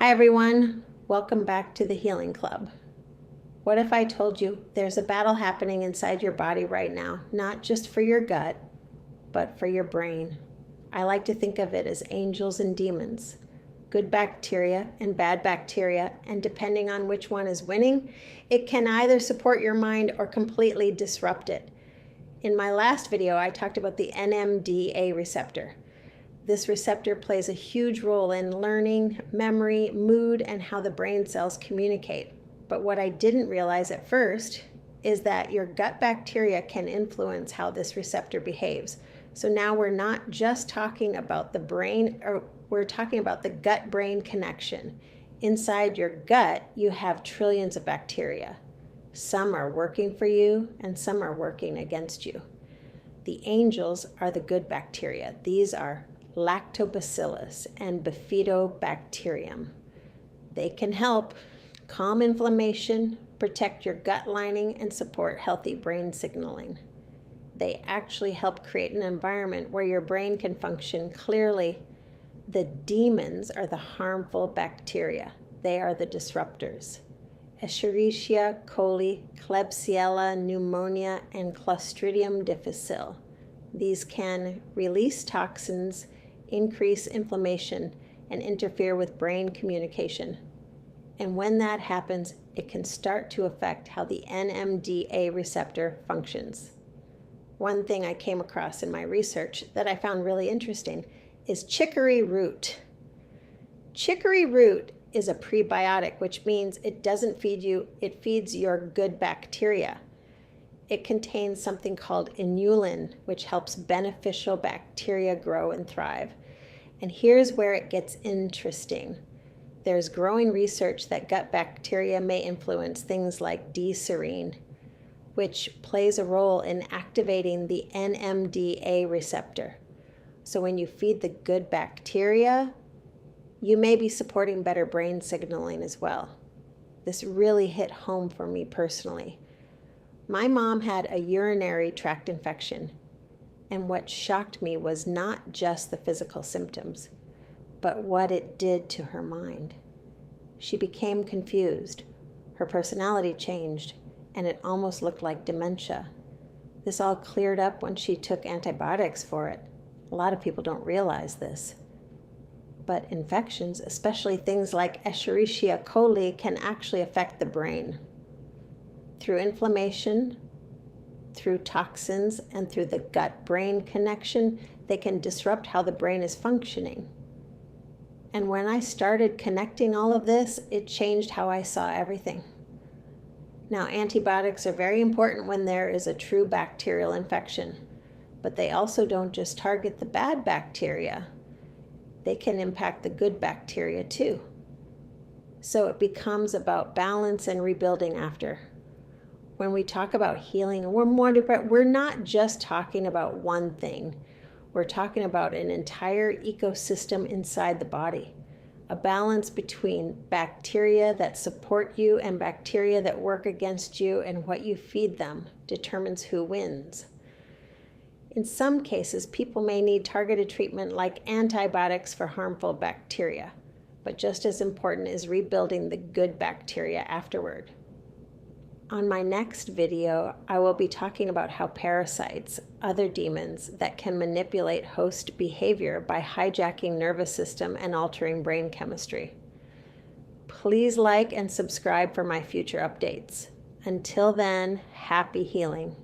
Hi everyone, welcome back to the Healing Club. What if I told you there's a battle happening inside your body right now, not just for your gut, but for your brain? I like to think of it as angels and demons, good bacteria and bad bacteria, and depending on which one is winning, it can either support your mind or completely disrupt it. In my last video, I talked about the NMDA receptor. This receptor plays a huge role in learning, memory, mood, and how the brain cells communicate. But what I didn't realize at first is that your gut bacteria can influence how this receptor behaves. So now we're not just talking about the brain, or we're talking about the gut-brain connection. Inside your gut, you have trillions of bacteria. Some are working for you, and some are working against you. The angels are the good bacteria. These are lactobacillus and bifidobacterium. They can help calm inflammation, protect your gut lining, and support healthy brain signaling. They actually help create an environment where your brain can function clearly. The demons are the harmful bacteria. They are the disruptors. Escherichia coli, Klebsiella pneumonia, and Clostridium difficile. These can release toxins, increase inflammation, and interfere with brain communication. And when that happens, it can start to affect how the NMDA receptor functions. One thing I came across in my research that I found really interesting is chicory root. Chicory root is a prebiotic, which means it doesn't feed you, it feeds your good bacteria. It contains something called inulin, which helps beneficial bacteria grow and thrive. And here's where it gets interesting. There's growing research that gut bacteria may influence things like D-serine, which plays a role in activating the NMDA receptor. So when you feed the good bacteria, you may be supporting better brain signaling as well. This really hit home for me personally. My mom had a urinary tract infection, and what shocked me was not just the physical symptoms, but what it did to her mind. She became confused, her personality changed, and it almost looked like dementia. This all cleared up when she took antibiotics for it. A lot of people don't realize this. But infections, especially things like Escherichia coli, can actually affect the brain. Through inflammation, through toxins, and through the gut-brain connection, they can disrupt how the brain is functioning. And when I started connecting all of this, it changed how I saw everything. Now, antibiotics are very important when there is a true bacterial infection, but they also don't just target the bad bacteria. They can impact the good bacteria too. So it becomes about balance and rebuilding after. When we talk about healing, we're not just talking about one thing. We're talking about an entire ecosystem inside the body. A balance between bacteria that support you and bacteria that work against you, and what you feed them determines who wins. In some cases, people may need targeted treatment like antibiotics for harmful bacteria, but just as important is rebuilding the good bacteria afterward. On my next video, I will be talking about how parasites, other demons that can manipulate host behavior by hijacking nervous system and altering brain chemistry. Please like and subscribe for my future updates. Until then, happy healing.